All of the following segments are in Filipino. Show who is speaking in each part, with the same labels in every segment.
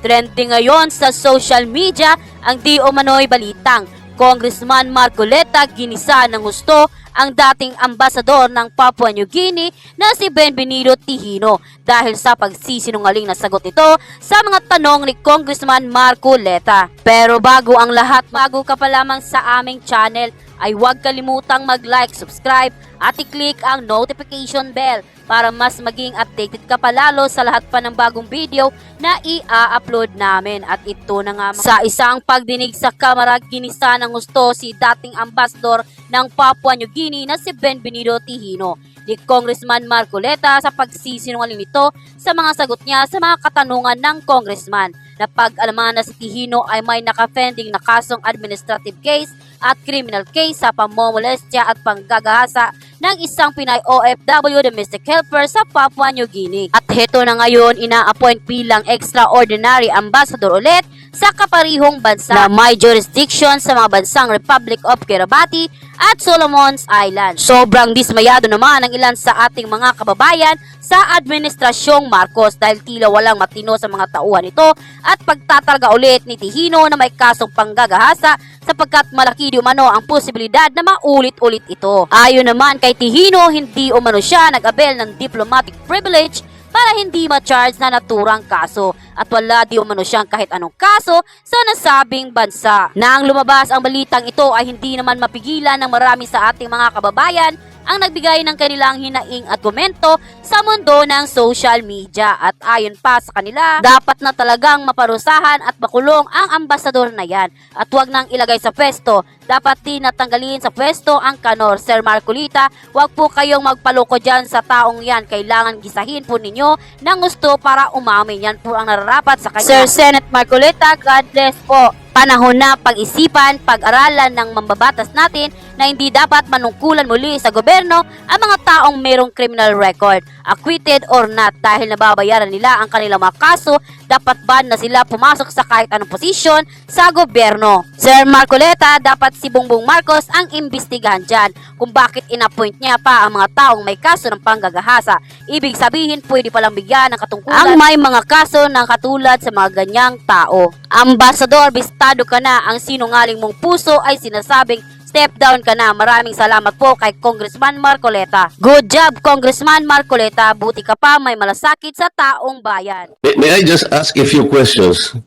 Speaker 1: Trending ngayon sa social media ang di umano'y balitang Congressman Marcoleta ginisa ng gusto ang dating ambasador ng Papua New Guinea na si Benvenido Tejano dahil sa pagsisinungaling na sagot ito sa mga tanong ni Congressman Marcoleta. Pero bago ang lahat, bago ka pa lamang sa aming channel ay huwag kalimutang mag-like, subscribe at i-click ang notification bell para mas maging updated ka palalo sa lahat pa ng bagong video na i-upload namin. At ito na nga, sa isang pagdinig sa kamera, ginisa ng gusto si dating ambassador ng Papua New Guinea na si Benvenido Tejano ni Congressman Marcoleta sa pagsisinungaling nito sa mga sagot niya sa mga katanungan ng congressman. Napag-alaman na si Tejano ay may nakapending na kasong administrative case at criminal case sa pamomolestya at panggagahasa ng isang Pinay OFW domestic helper sa Papua New Guinea. At heto na ngayon, ina-appoint bilang extraordinary ambassador ulit sa kaparihong bansa na may jurisdiction sa mga bansang Republic of Kiribati at Solomon's Island. Sobrang dismayado naman ang ilan sa ating mga kababayan sa administrasyong Marcos dahil tila walang matino sa mga tauhan ito at pagtatalga ulit ni Tejano na may kasong panggagahasa sapagkat malaki di umano ang posibilidad na maulit-ulit ito. Ayon naman kay Tejano, hindi umano siya nag-abel ng diplomatic privilege para hindi ma-charge na naturang kaso at wala di umano siyang kahit anong kaso sa nasabing bansa. Nang lumabas ang balitang ito ay hindi naman mapigilan ng marami sa ating mga kababayan ang nagbigay ng kanilang hinaing at komento sa mundo ng social media. At ayon pa sa kanila, dapat na talagang maparusahan at makulong ang ambasador na yan at huwag nang ilagay sa pwesto. Dapat din natanggalin sa pwesto ang kanor. Sir Marcoleta, huwag po kayong magpaloko dyan sa taong yan. Kailangan gisahin po ninyo ng gusto para umamin. Yan po ang nararapat sa kanya. Sir Senate Marcoleta, God bless po. Panahon na pag-isipan, pag-aralan ng mambabatas natin na hindi dapat manungkulan muli sa gobyerno ang mga taong mayroong criminal record, acquitted or not, dahil nababayaran nila ang kanilang mga kaso. Dapat ban na sila pumasok sa kahit anong posisyon sa gobyerno. Sir Marcoleta, dapat si Bongbong Marcos ang imbestigahan dyan kung bakit inappoint niya pa ang mga taong may kaso ng panggagahasa. Ibig sabihin, pwede palang bigyan ng katungkulan ang may mga kaso ng katulad sa mga ganyang tao. Ambasador, bistado ka na, ang sinungaling mong puso ay sinasabing step down ka na. Maraming salamat po kay Congressman Marcoleta. Good job, Congressman Marcoleta. Buti ka pa may malasakit sa taong bayan.
Speaker 2: May I just ask a few questions?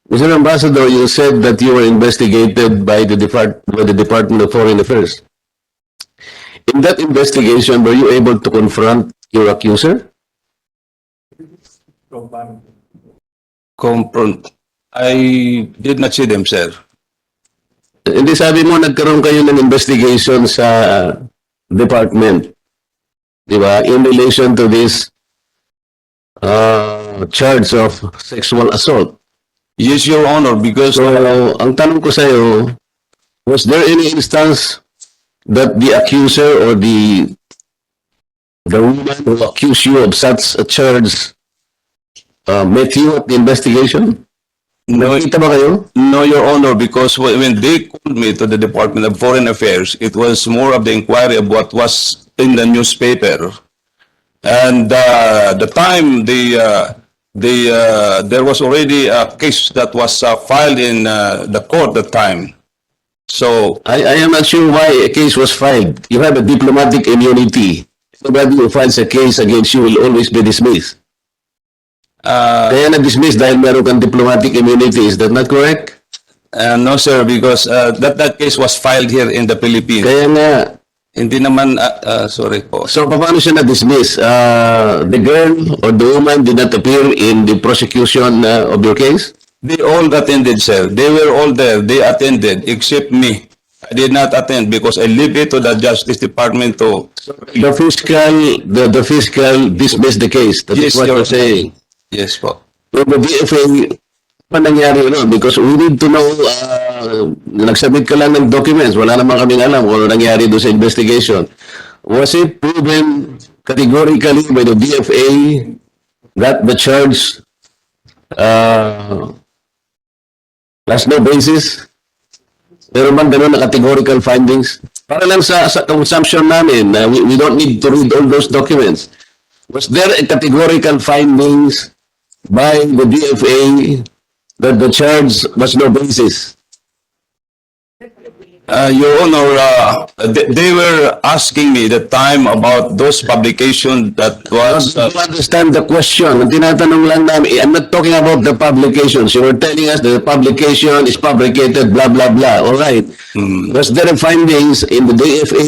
Speaker 2: Mr. Ambassador, you said that you were investigated by the Department of Foreign Affairs. In that investigation, were you able to confront your accuser?
Speaker 3: I did not see them, sir.
Speaker 2: Hindi, sabi mo nagkaroon kayo ng investigation sa department, di ba, in relation to this charge of sexual assault.
Speaker 3: Yes, Your Honor, because
Speaker 2: So, ang tanong ko sa'yo, was there any instance that the accuser or the woman who accused you of such a charge met you at the investigation? Nakita ba kayo?
Speaker 3: no, Your Honor, because when they called me to the Department of Foreign Affairs, it was more of the inquiry of what was in the newspaper, and the time there was already a case that was filed in the court that time. So
Speaker 2: I am not sure why a case was filed. You have a diplomatic immunity. Somebody who files a case against you will always be dismissed. Kaya na-dismiss dahil meron kang diplomatic immunity. Is that not correct?
Speaker 3: no, sir, because that case was filed here in the Philippines.
Speaker 2: Kaya nga.
Speaker 3: Hindi naman, sorry po.
Speaker 2: So, paano siya na-dismiss? The girl or the woman did not appear in the prosecution of your case?
Speaker 3: They all attended, sir. They were all there. They attended, except me. I did not attend because I leave it to the Justice Department to...
Speaker 2: The fiscal dismissed the case. That is
Speaker 3: Yes,
Speaker 2: what
Speaker 3: Your
Speaker 2: you're saying.
Speaker 3: Yes po.
Speaker 2: So, the DFA, pa nangyari yun? Because we need to know, nagsubmit ka lang ng documents, wala naman kaming alam kung ano nangyari doon sa investigation. Was it proven categorically by the DFA that the charge has no basis? Meron bang ganun na categorical findings? Para lang sa consumption namin, we don't need to read all those documents. Was there a categorical findings by the DFA that the charge was no basis?
Speaker 3: Your Honor, they were asking me the time about those publications that was...
Speaker 2: Do you understand the question? Ang tinatanong lang namin, I'm not talking about the publications. You were telling us that the publication is fabricated, blah, blah, blah. All right. Was there findings in the DFA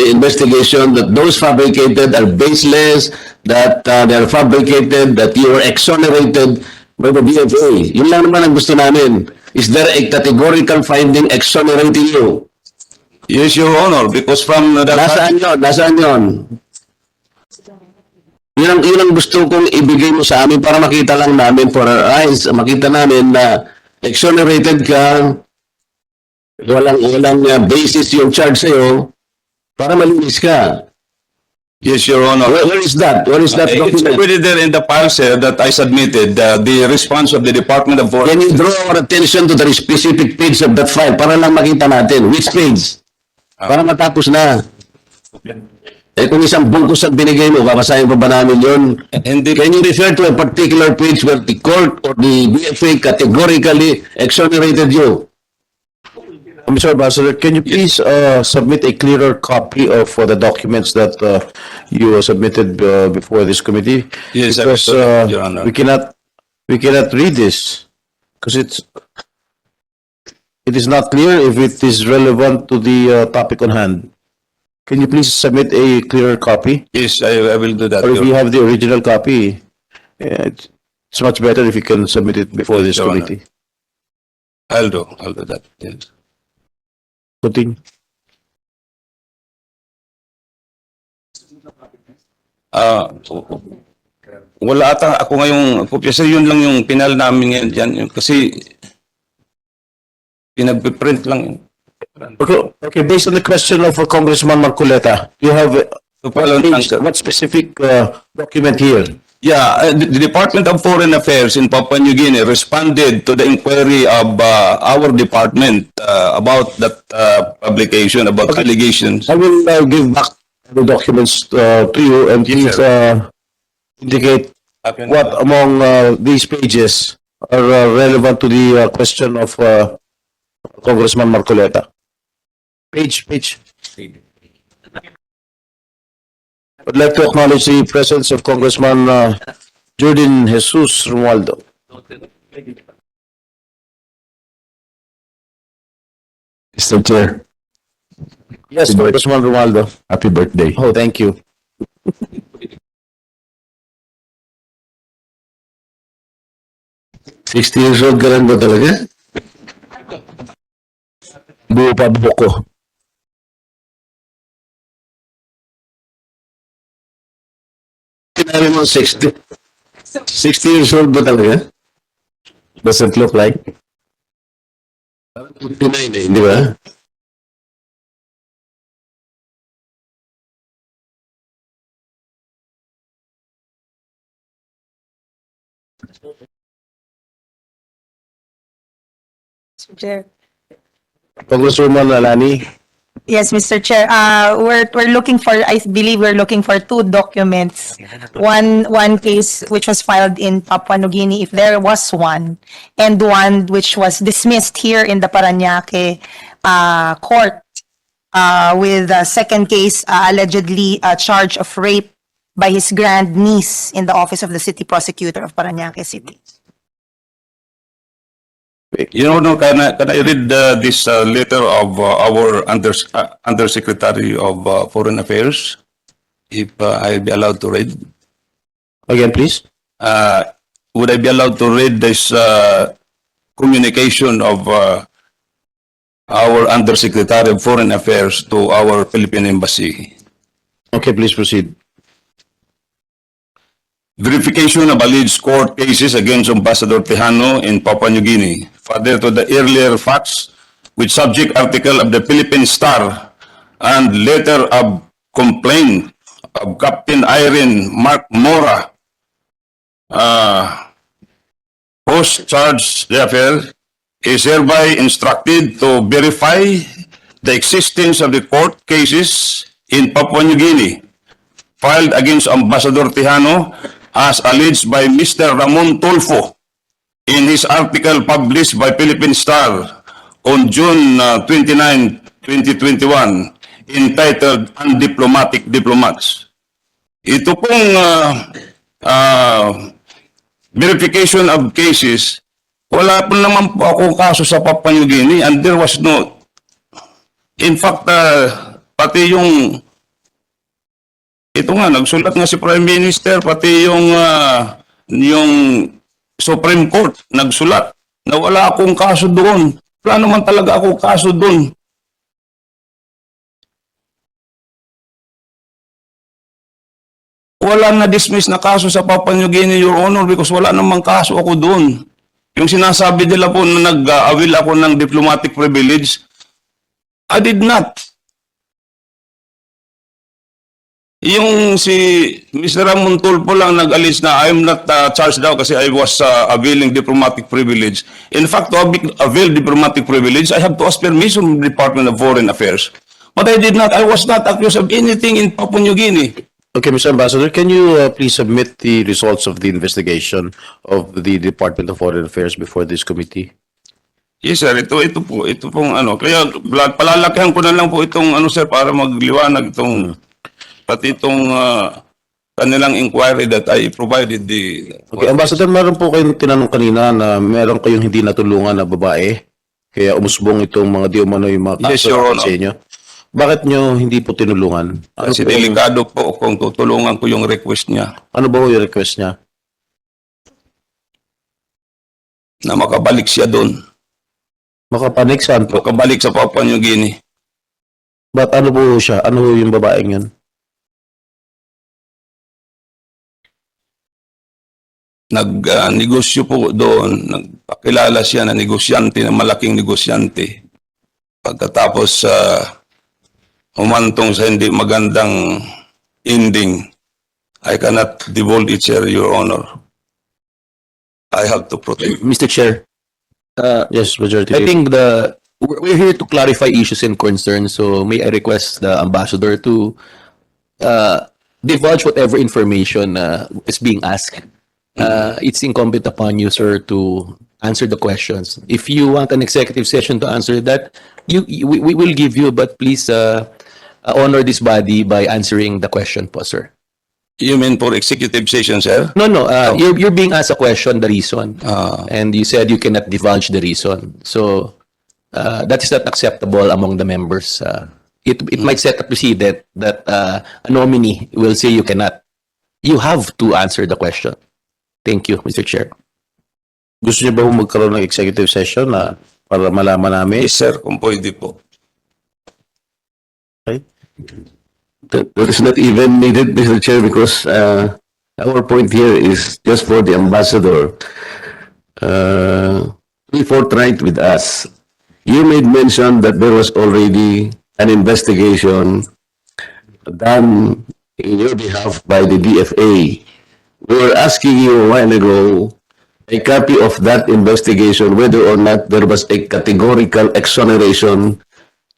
Speaker 2: investigation that those fabricated are baseless, that they are fabricated, that you were exonerated by the DFA? Yun lang naman ang gusto namin. Is there a categorical finding exonerating you?
Speaker 3: Yes, Your Honor, because from the...
Speaker 2: Nasaan yun? Nasaan yun? Yun ang gusto kong ibigay mo sa amin para makita lang namin for our eyes, makita namin na exonerated ka, walang basis yung charge sa'yo, para malinis ka.
Speaker 3: Yes, Your Honor.
Speaker 2: Where is that? Where is that
Speaker 3: It's
Speaker 2: document?
Speaker 3: already there in the file, sir, that I submitted, the response of the Department of Foreign...
Speaker 2: Can you draw our attention to the specific page of that file para lang makita natin? Which page? Para matapos na. Eh kung isang bungkus ang binigay mo, babasahin pa ba namin yun? Can you refer to a particular page where the court or the BFA categorically exonerated you?
Speaker 4: Mr. Ambassador, can you please submit a clearer copy of the documents that you submitted before this committee?
Speaker 3: Yes,
Speaker 4: because
Speaker 3: Your Honor.
Speaker 4: we cannot read this because it is not clear if it is relevant to the topic on hand. Can you please submit a clearer copy?
Speaker 3: Yes, I will do that.
Speaker 4: Or if you have the original copy, it's much better if you can submit it before this
Speaker 3: Your Honor.
Speaker 4: committee.
Speaker 3: I'll do that. Yes.
Speaker 4: Continue.
Speaker 3: Wala ata ako ngayong kopya. Sir, yun lang yung pinal namin ngayon dyan. Kasi pinag-print lang yun.
Speaker 4: Okay, based on the question of Congressman Marcoleta, you have what specific document here?
Speaker 3: Yeah, the Department of Foreign Affairs in Papua New Guinea responded to the inquiry of our department about that publication, about allegations.
Speaker 4: I will give back the documents to you and please indicate what among these pages are relevant to the question of Congressman Marcoleta. Page. I'd like to acknowledge the presence of Congressman Jordan Jesus Romualdo.
Speaker 2: Mr. Chair,
Speaker 4: Yes, Congressman Romualdo.
Speaker 2: happy birthday.
Speaker 4: Oh, thank you.
Speaker 2: 60 years old ka lang ba talaga?
Speaker 4: Buo pa buko.
Speaker 2: Sinabi mo 60. 60 years old ba talaga?
Speaker 4: Doesn't look like.
Speaker 2: 59 eh, di ba?
Speaker 5: Chair.
Speaker 4: Congresswoman Alani.
Speaker 5: Yes, Mr. Chair. We're looking for, I believe we're looking for two documents. One case which was filed in Papua New Guinea, if there was one, and one which was dismissed here in the Parañaque court with a second case allegedly a charge of rape by his grandniece in the office of the city prosecutor of Parañaque City.
Speaker 3: You know, can I read this letter of our Undersecretary of Foreign Affairs? If I be allowed to read.
Speaker 4: Again, please.
Speaker 3: Would I be allowed to read this communication of our Undersecretary of Foreign Affairs to our Philippine Embassy?
Speaker 4: Okay, please proceed.
Speaker 3: Verification of alleged court cases against Ambassador Tejano in Papua New Guinea. Further to the earlier facts, with subject article of the Philippine Star and letter of complaint of Captain Irene Mark Mora, post-charge the affair, is hereby instructed to verify the existence of the court cases in Papua New Guinea filed against Ambassador Tejano as alleged by Mr. Ramon Tulfo in his article published by Philippine Star on June 29, 2021, entitled Undiplomatic Diplomats. Ito pong verification of cases, wala po naman po akong kaso sa Papua New Guinea, and there was no, in fact, pati yung, ito nga, nagsulat nga si Prime Minister, pati yung Supreme Court nagsulat na wala akong kaso doon. Wala naman talaga akong kaso doon. Wala na dismiss na kaso sa Papua New Guinea, Your Honor, because wala namang kaso ako doon. Yung sinasabi nila po na nag-avail ako ng diplomatic privilege, I did not. Yung si Mr. Ramon Tulfo lang nag-alis na I'm not charged daw kasi I was availing diplomatic privilege. In fact, to avail diplomatic privilege, I have to ask permission from the Department of Foreign Affairs. But I did not. I was not accused of anything in Papua New Guinea.
Speaker 4: Okay, Mr. Ambassador, can you please submit the results of the investigation of the Department of Foreign Affairs before this committee?
Speaker 3: Yes, sir. Ito pong ano. Kaya palalakihan ko na lang po itong ano, sir, para magliwanag itong pati itong kanilang inquiry that I provided the...
Speaker 4: Okay, Ambassador, meron po kayong tinanong kanina na meron kayong hindi natulungan na babae, kaya umusbong itong mga di umano'y mga
Speaker 3: Yes,
Speaker 4: kaso
Speaker 3: Your Honor.
Speaker 4: sa inyo. Bakit nyo hindi po tinulungan? Ano
Speaker 3: Kasi
Speaker 4: po-
Speaker 3: delikado po kung tutulungan ko yung request niya
Speaker 4: Ano ba yung request niya?
Speaker 3: na makabalik siya doon.
Speaker 4: Makapanik saan po?
Speaker 3: Makabalik sa Papua New Guinea.
Speaker 4: Ba't ano po siya? Ano yung babaeng yun?
Speaker 3: Nag-negosyo po doon. Nagpakilala siya na negosyante, na malaking negosyante. Pagkatapos humantong sa hindi magandang ending, I cannot divulge it, sir, Your Honor. I have to protect.
Speaker 6: Mr. Chair,
Speaker 4: Yes, Majority
Speaker 6: I
Speaker 4: Leader.
Speaker 6: think we're here to clarify issues and concerns. So may I request the ambassador to divulge whatever information is being asked. It's incumbent upon you, sir, to answer the questions. If you want an executive session to answer that, we will give you, but please honor this body by answering the question po, sir.
Speaker 3: You mean for executive session, sir?
Speaker 6: No, you're being asked a question, the reason, and you said you cannot divulge the reason. So that is not acceptable among the members. It might set a precedent that a nominee will say you cannot. You have to answer the question. Thank you, Mr. Chair.
Speaker 4: Gusto niyo ba magkaroon ng executive session na para malaman namin?
Speaker 3: Yes, sir, kung pwede po.
Speaker 4: Okay.
Speaker 2: That is not even needed, Mr. Chair, because our point here is just for the ambassador. Be forthright with us. You made mention that there was already an investigation done in your behalf by the DFA. We were asking you a while ago a copy of that investigation, whether or not there was a categorical exoneration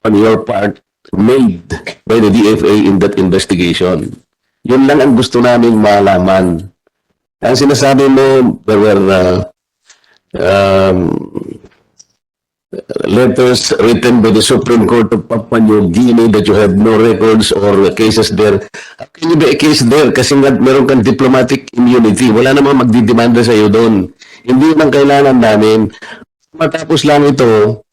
Speaker 2: on your part made by the DFA in that investigation. Yun lang ang gusto namin malaman. Ang sinasabi mo, there were letters written by the Supreme Court of Papua New Guinea that you have no records or cases there. How can you be a case there? Kasi nga meron kang diplomatic immunity. Wala namang magdidemanda sa iyo doon. Hindi nang kailangan namin. Matapos lang ito,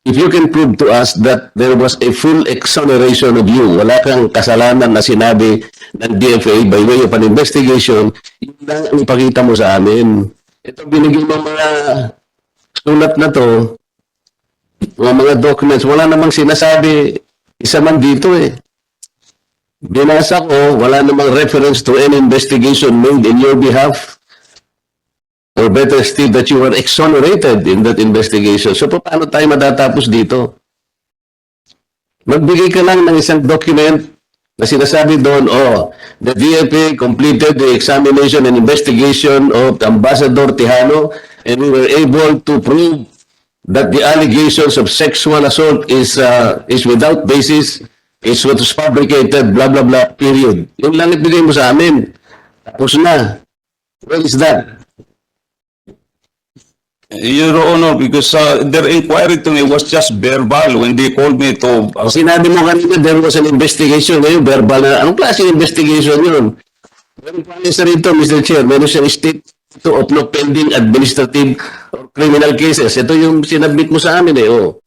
Speaker 2: if you can prove to us that there was a full exoneration of you, wala kang kasalanan na sinabi ng DFA by way of an investigation, yun lang ang ipakita mo sa amin. Ito binigay mo mga sulat na to, mga documents, wala namang sinasabi, isa man dito eh. Binasa ko, wala namang reference to any investigation made in your behalf. Or better still, that you were exonerated in that investigation. So, paano tayo matatapos dito? Magbigay ka lang ng isang document na sinasabi doon, the DFA completed the examination and investigation of Ambassador Tejano and we were able to prove that the allegations of sexual assault is without basis, is what was fabricated, blah, blah, blah, period. Yun lang ibigay mo sa amin. Tapos na. Where is that?
Speaker 3: Your Honor, because their inquiry to me was just verbal when they called me to...
Speaker 2: Sinabi mo kanina, there was an investigation. Ngayon, verbal na. Anong klaseng investigation yun? Meron pa sa rito, Mr. Chair, meron siyang state of no pending administrative or criminal cases. Ito yung sinabit mo sa amin eh. Oh.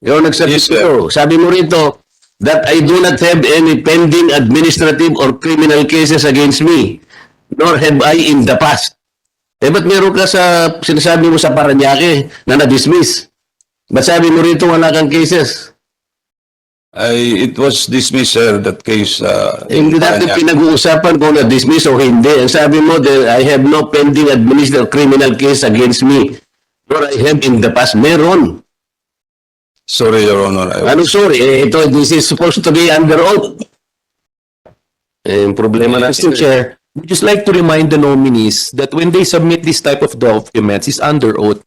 Speaker 2: Ikaw nagsabit
Speaker 3: Yes, sir.
Speaker 2: ito. Sabi mo rito, that I do not have any pending administrative or criminal cases against me, nor have I in the past. Eh, ba't meron ka sa, sinasabi mo sa Paranaque na na-dismiss? Ba't sabi mo rito wala kang cases?
Speaker 3: It was dismissed, sir, that case.
Speaker 2: Hindi natin pinag-uusapan kung na-dismiss o hindi. Ang sabi mo, I have no pending administrative or criminal case against me, nor I have in the past. Meron.
Speaker 3: Sorry, Your Honor.
Speaker 2: Ano sorry? Eh, this is supposed to be under oath. Eh, yung problema natin.
Speaker 6: Mr. Chair, we'd just like to remind the nominees that when they submit this type of documents is under oath,